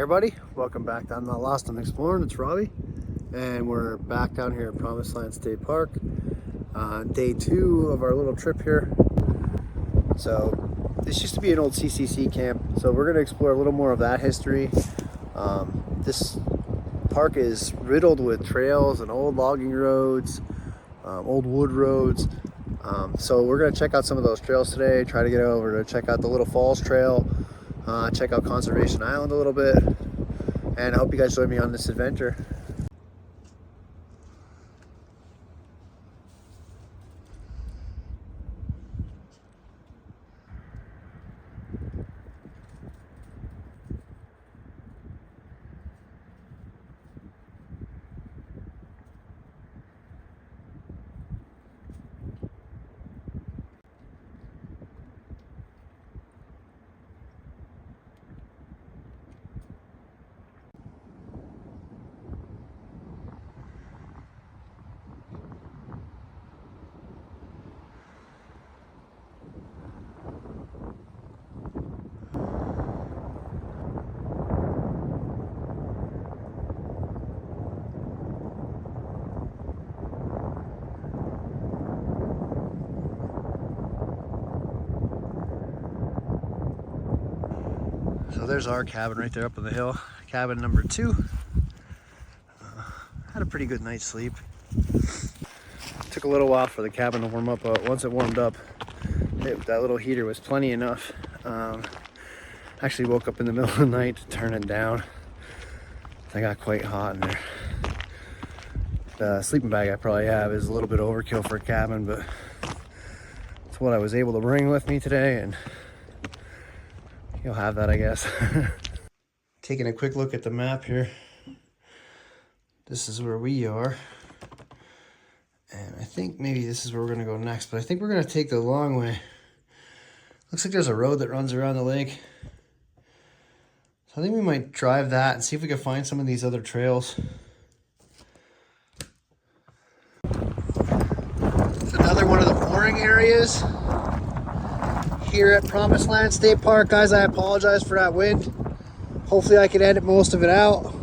everybody, welcome back to I'm Not Lost, I'm Exploring. It's Robbie, and we're back down here at Promised Land State Park, day 2 of our little trip here. So this used to be an old CCC camp, so we're going to explore a little more of that history. This park is riddled with trails and old logging roads, old wood roads. So we're going to check out some of those trails today, try to get over to check out the Little Falls Trail, check out Conservation Island a little bit, and I hope you guys join me on this adventure. So there's our cabin right there up on the hill, cabin number 2. Had a pretty good night's sleep. Took a little while for the cabin to warm up, but once it warmed up, that little heater was plenty enough. Actually woke up in the middle of the night to turn it down. I got quite hot in there. The sleeping bag I probably have is a little bit overkill for a cabin, but it's what I was able to bring with me today, and you'll have that, I guess. Taking a quick look at the map here. This is where we are. And I think maybe this is where we're gonna go next, but I think we're gonna take the long way. Looks like there's a road that runs around the lake. So I think we might drive that and see if we can find some of these other trails. It's another one of the mooring areas here at Promised Land State Park. Guys, I apologize for that wind. Hopefully I can edit most of it out,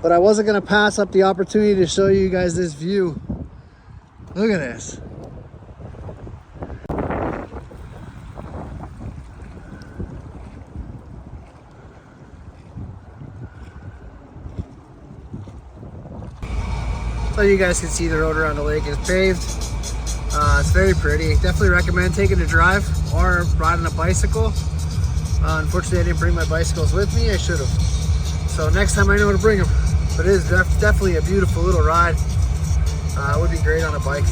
but I wasn't going to pass up the opportunity to show you guys this view. Look at this. So you guys can see the road around the lake is paved. It's very pretty. Definitely recommend taking a drive or riding a bicycle. Unfortunately, I didn't bring my bicycles with me. I should have. So next time I know to bring them. But it is definitely a beautiful little ride. It would be great on a bike.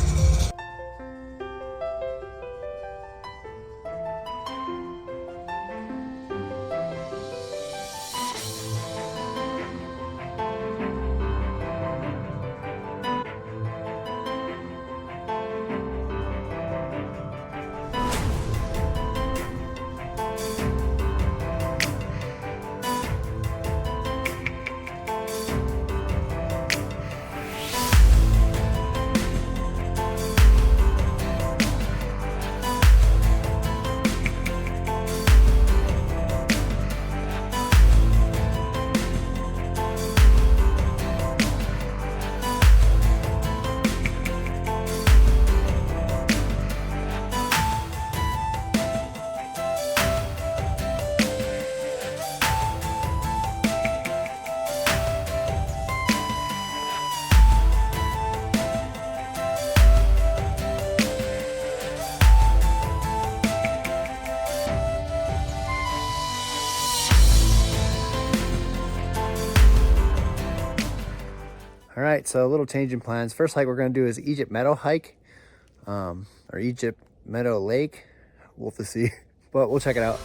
All right, so a little change in plans. First hike we're gonna do is Egypt Meadow hike, or Egypt Meadow Lake. We'll have to see, but we'll check it out.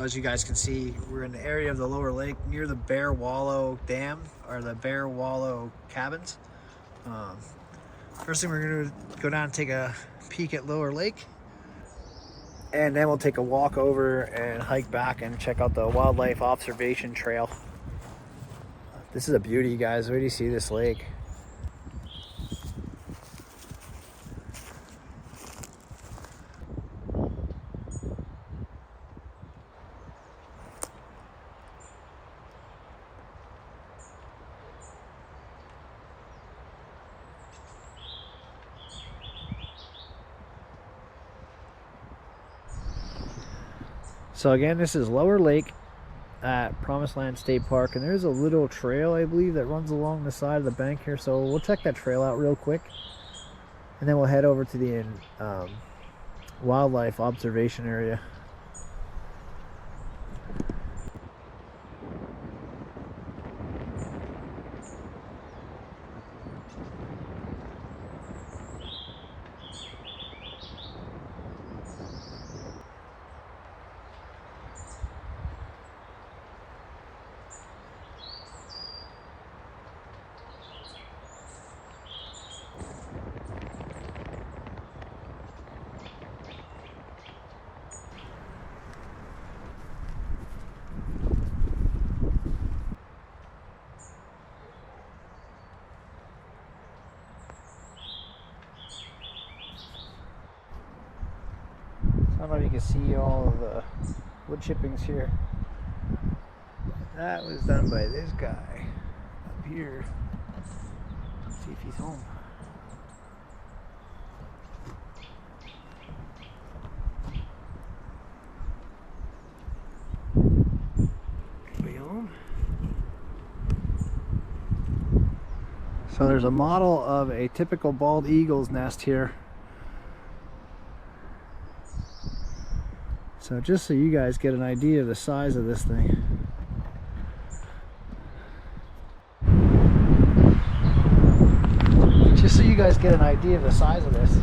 as you guys can see, we're in the area of the lower lake near the Bear Wallow Dam, or the Bear Wallow Cabins. First thing we're going to go down and take a peek at Lower Lake, and then we'll take a walk over and hike back and check out the wildlife observation trail. This is a beauty, guys. Where do you see this lake? So again, this is Lower Lake at Promised Land State Park, and there's a little trail, I believe, that runs along the side of the bank here. So we'll check that trail out real quick, and then we'll head over to the wildlife observation area. I don't know if you can see all of the wood chippings here. That was done by this guy up here. Let's see if he's home. Anybody home? So there's a model of a typical bald eagle's nest here. So just so you guys get an idea of the size of this thing. Just so you guys get an idea of the size of this. I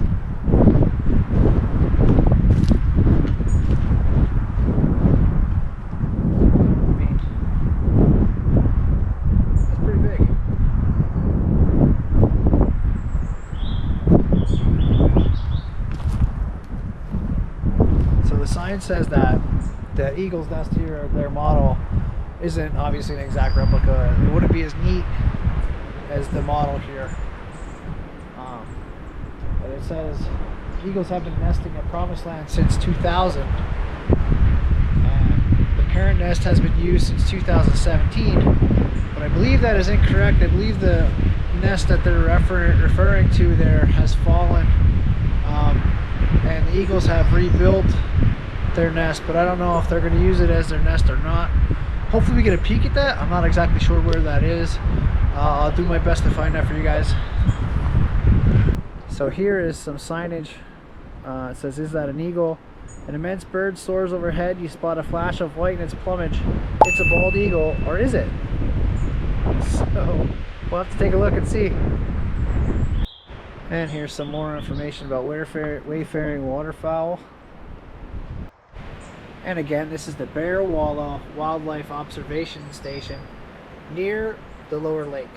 mean, that's pretty big. So the sign says that the eagle's nest here, their model, isn't obviously an exact replica. It wouldn't be as neat as the model here. But it says eagles have been nesting at Promised Land since 2000. And the parent nest has been used since 2017. But I believe that is incorrect. I believe the nest that they're referring to there has fallen. And the eagles have rebuilt their nest, but I don't know if they're going to use it as their nest or not. Hopefully we get a peek at that. I'm not exactly sure where that is. I'll do my best to find out for you guys. So here is some signage. It says, "Is that an eagle? An immense bird soars overhead. You spot a flash of white in its plumage. It's a bald eagle, or is it?" So we'll have to take a look and see. And here's some more information about wayfaring waterfowl. And again, this is the Bear Wallow Wildlife Observation Station near the Lower Lake.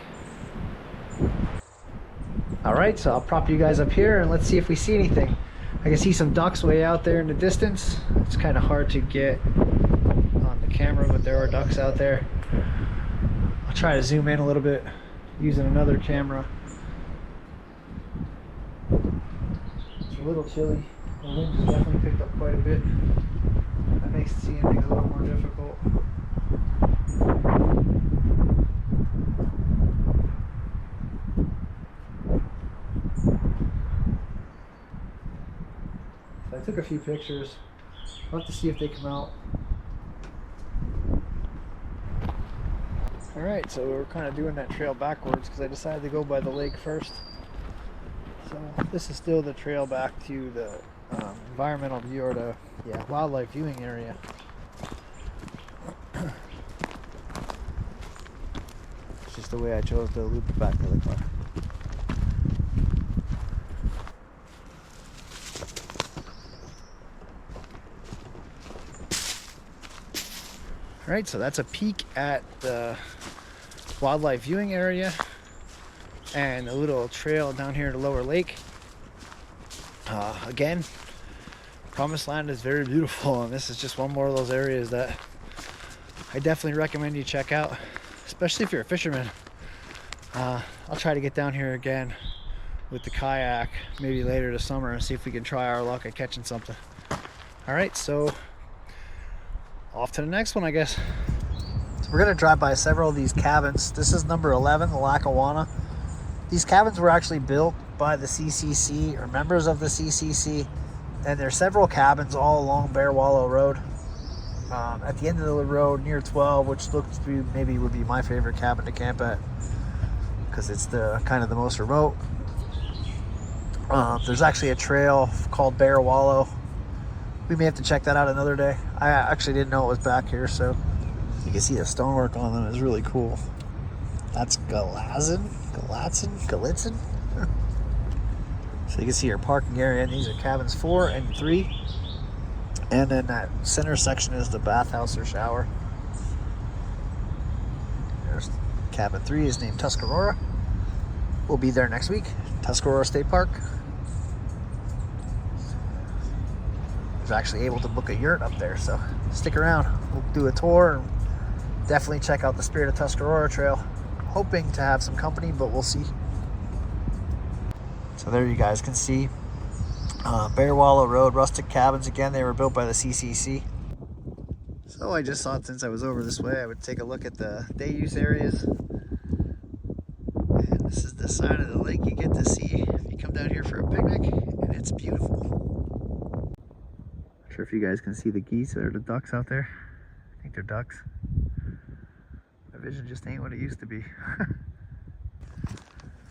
Alright, so I'll prop you guys up here and let's see if we see anything. I can see some ducks way out there in the distance. It's kind of hard to get on the camera, but there are ducks out there. I'll try to zoom in a little bit using another camera. It's a little chilly. The wind has definitely picked up quite a bit. That makes seeing things a little more difficult. So I took a few pictures. I'll have to see if they come out. Alright, so we're kind of doing that trail backwards because I decided to go by the lake first. So this is still the trail back to the environmental view, or the wildlife viewing area. It's just the way I chose to loop it back to the car. All right, so that's a peek at the wildlife viewing area and a little trail down here to Lower Lake. Again, Promised Land is very beautiful, and this is just one more of those areas that I definitely recommend you check out, especially if you're a fisherman. I'll try to get down here again with the kayak maybe later this summer and see if we can try our luck at catching something. All right, so off to the next one, I guess. So we're gonna drive by several of these cabins. This is number 11, the Lackawanna. These cabins were actually built by the CCC or members of the CCC, and there's several cabins all along Bear Wallow Road. At the end of the road near 12, which looks to be maybe would be my favorite cabin to camp at because it's the kind of the most remote. There's actually a trail called Bear Wallow. We may have to check that out another day. I actually didn't know it was back here, so you can see the stonework on them is really cool. That's Galitzin. So you can see your parking area, and these are cabins 4 and 3. And then that center section is the bathhouse or shower. There's cabin 3 is named Tuscarora. We'll be there next week, Tuscarora State Park. I was actually able to book a yurt up there, so stick around. We'll do a tour and definitely check out the Spirit of Tuscarora Trail. Hoping to have some company, but we'll see. So there you guys can see Bear Wallow Road, Rustic Cabins. Again, they were built by the CCC. So I just thought since I was over this way, I would take a look at the day use areas. And this is the side of the lake you get to see if you come down here for a picnic, and it's beautiful. Not sure if you guys can see the geese or the ducks out there. I think they're ducks. My vision just ain't what it used to be.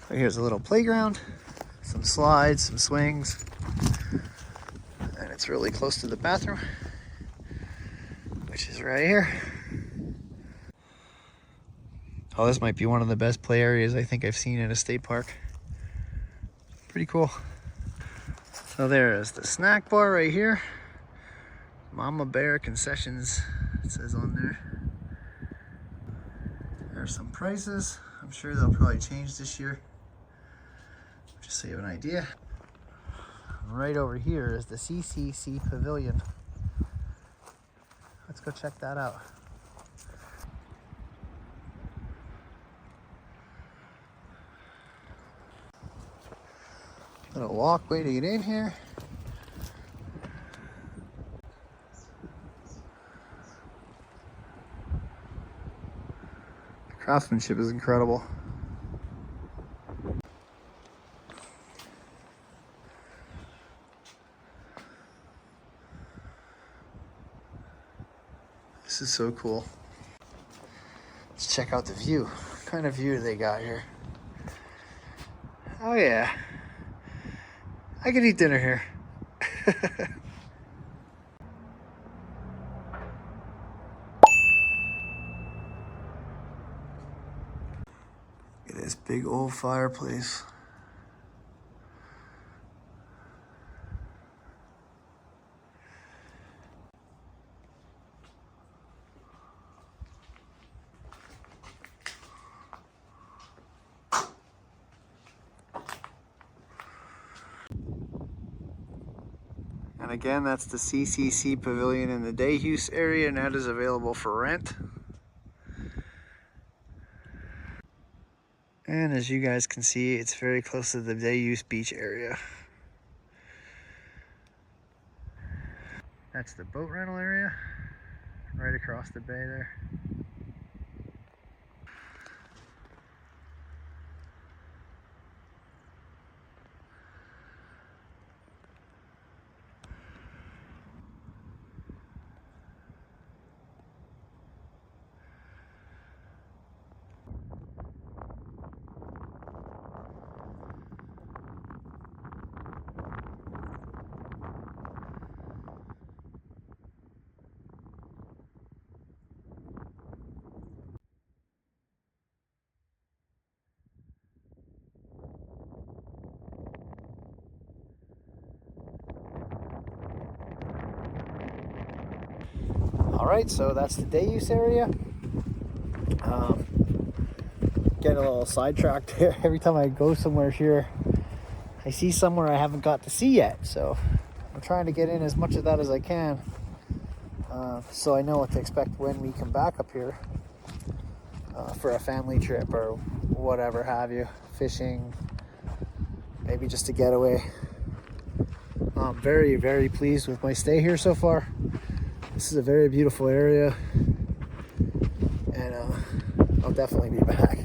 So here's a little playground, some slides, some swings, and it's really close to the bathroom, which is right here. Oh, this might be one of the best play areas I think I've seen in a state park. Pretty cool. So there is the snack bar right here. Mama Bear Concessions, it says on there. There's some prices. I'm sure they'll probably change this year, just so you have an idea. Right over here is the CCC Pavilion. Let's go check that out. Little walkway to get in here. The craftsmanship is incredible. This is so cool. Let's check out the view. What kind of view do they got here? Oh yeah. I could eat dinner here. Look at this big old fireplace. And again, that's the CCC Pavilion in the day use area, and that is available for rent. And as you guys can see, it's very close to the day use beach area. That's the boat rental area, right across the bay there. right, so that's the day use area. Getting a little sidetracked here. Every time I go somewhere here, I see somewhere I haven't got to see yet. So I'm trying to get in as much of that as I can, so I know what to expect when we come back up here for a family trip or whatever have you, fishing, maybe just a getaway. I'm very, very pleased with my stay here so far. This is a very beautiful area, and I'll definitely be back.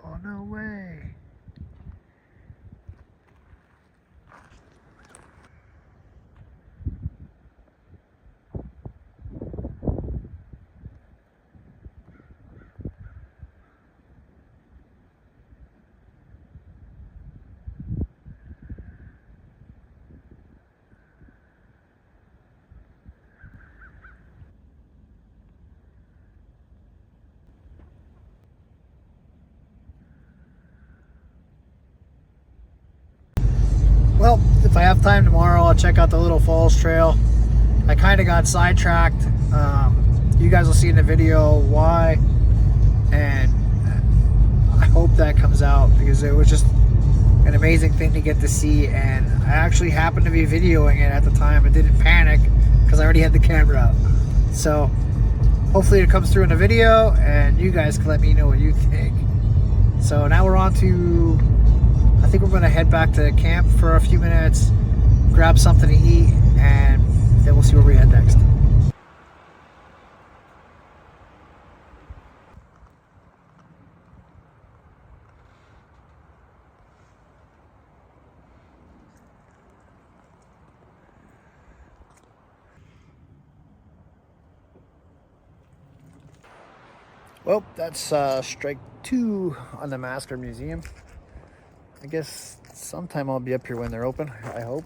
Oh, no way. Well, if I have time tomorrow, I'll check out the Little Falls Trail. I kind of got sidetracked. You guys will see in the video why, and I hope that comes out because it was just an amazing thing to get to see, and I actually happened to be videoing it at the time. I didn't panic because I already had the camera out. So hopefully it comes through in the video and you guys can let me know what you think. So now we're on to, I think we're going to head back to camp for a few minutes, grab something to eat, and then we'll see where we head next. Well, that's strike 2 on the Masker Museum. I guess sometime I'll be up here when they're open, I hope.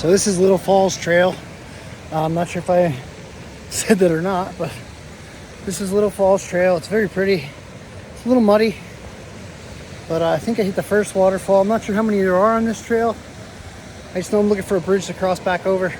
So this is Little Falls Trail. I'm not sure if I said that or not, but this is Little Falls Trail. It's very pretty. It's a little muddy, but I think I hit the first waterfall. I'm not sure how many there are on this trail. I just know I'm looking for a bridge to cross back over.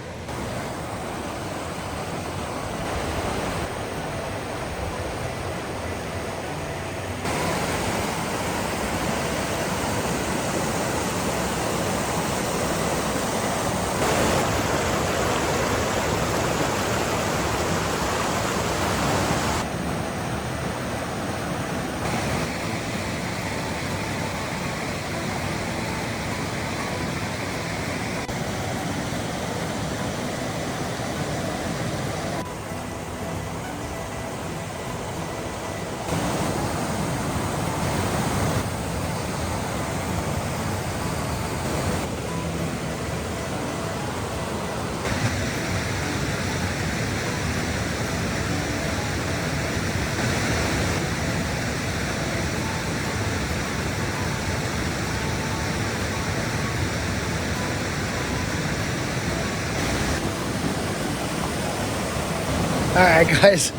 All right, guys,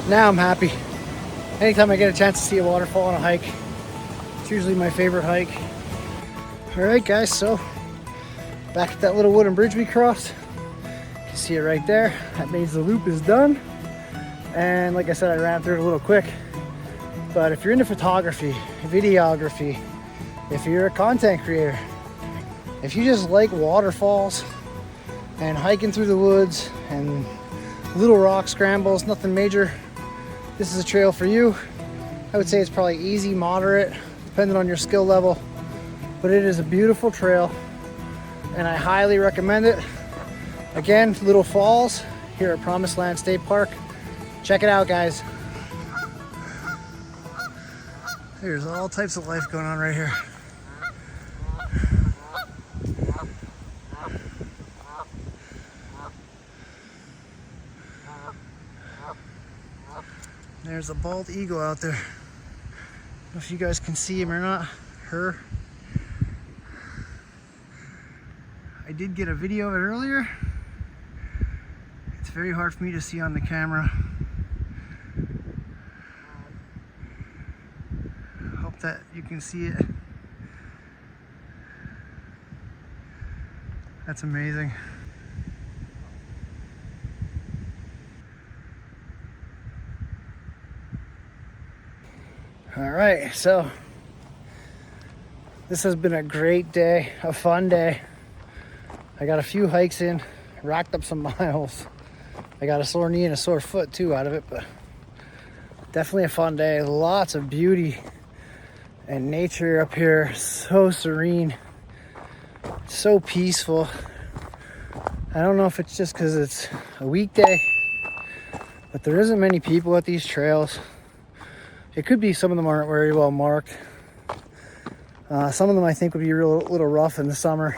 now I'm happy. Anytime I get a chance to see a waterfall on a hike, it's usually my favorite hike. All right, guys, so back at that little wooden bridge we crossed. You can see it right there. That means the loop is done. And like I said, I ran through it a little quick. But if you're into photography, videography, if you're a content creator, if you just like waterfalls and hiking through the woods and little rock scrambles, nothing major, this is a trail for you. I would say it's probably easy, moderate, depending on your skill level, but it is a beautiful trail and I highly recommend it. Again, Little Falls here at Promised Land State Park. Check it out, guys. There's all types of life going on right here. There's a bald eagle out there. I don't know if you guys can see him or not. Her. I did get a video of it earlier. It's very hard for me to see on the camera. Hope that you can see it. That's amazing. All right, so this has been a great day, a fun day. I got a few hikes in, racked up some miles. I got a sore knee and a sore foot too out of it, but definitely a fun day. Lots of beauty and nature up here, so serene, so peaceful. I don't know if it's just because it's a weekday, but there isn't many people at these trails. It could be some of them aren't very well marked. Some of them I think would be a little rough in the summer.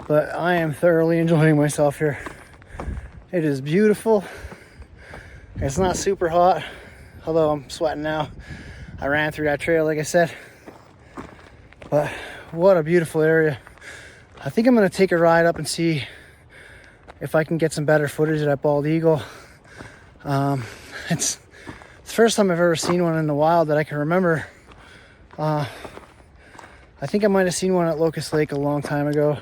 But I am thoroughly enjoying myself here. It is beautiful. It's not super hot, although I'm sweating now. I ran through that trail, like I said. But what a beautiful area. I think I'm gonna take a ride up and see if I can get some better footage of that bald eagle. It's the first time I've ever seen one in the wild that I can remember. I think I might have seen one at Locust Lake a long time ago,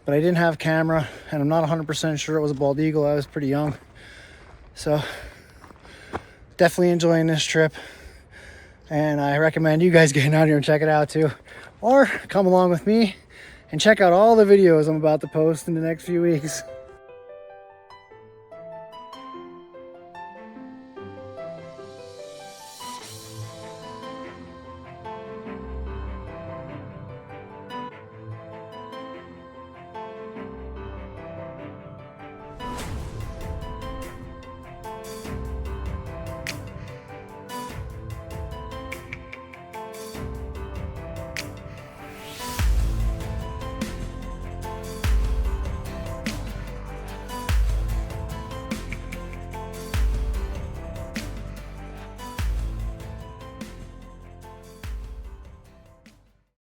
but I didn't have a camera and I'm not 100% sure it was a bald eagle. I was pretty young. So definitely enjoying this trip. And I recommend you guys getting out here and check it out too. Or come along with me and check out all the videos I'm about to post in the next few weeks.